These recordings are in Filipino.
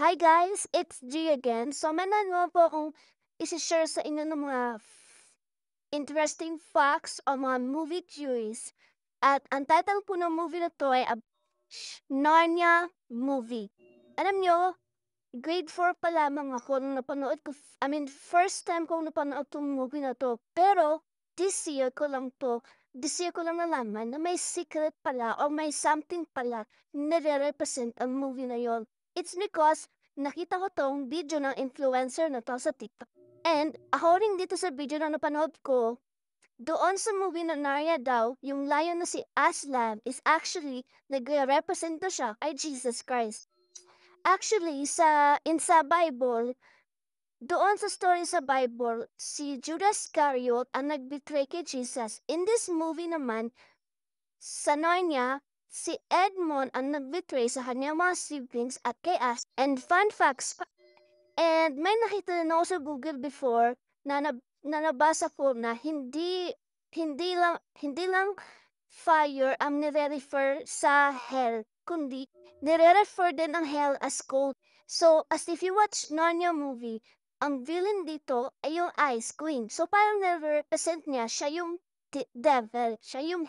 Hi guys, it's G again. So may nagawa po akong isi-share sa inyo ng mga interesting facts o mga movie theories. At ang title po ng movie na to ay Narnia Movie. Alam nyo, grade 4 pa lamang ako nung napanood ko. First time ko napanood tong movie na to. Pero this year ko lang nalaman na may secret pala o may something pala na nare-represent ang movie na yon. It's because nakita ko tong video ng influencer na to sa TikTok. And according dito sa video na napanood ko, doon sa movie na Narnia daw, yung lion na si Aslan is actually nagre-represent na siya kay Jesus Christ. Actually, sa Bible, doon sa story sa Bible, si Judas Iscariot ang nag-betray kay Jesus. In this movie naman, sa Narnia, si Edmund ang nag-betray sa kanyang mga siblings at kay As. And fun facts, and may nakita na ako sa Google before na nabasa ko na hindi lang fire ang nire-refer sa hell, kundi nire-refer din ang hell as cold. So, as if you watch Narnia movie, ang villain dito ay yung Ice Queen. So, parang nire-represent niya, siya yung devil, siya yung.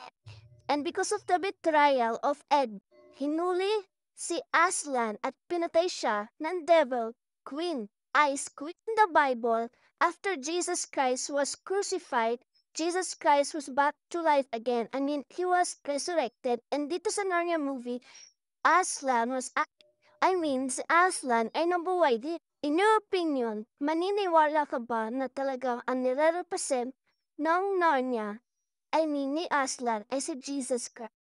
And because of the betrayal of Ed, hinuli si Aslan at pinatay siya ng devil, Queen, Ice Queen. In the Bible, after Jesus Christ was crucified, Jesus Christ was back to life again. He was resurrected. And dito sa Narnia movie, Aslan was, si Aslan ay nabuhay din. In your opinion, maniniwala ka ba na talagang ang nire-represent ng Narnia, ni Aslan ay si Jesus Christ?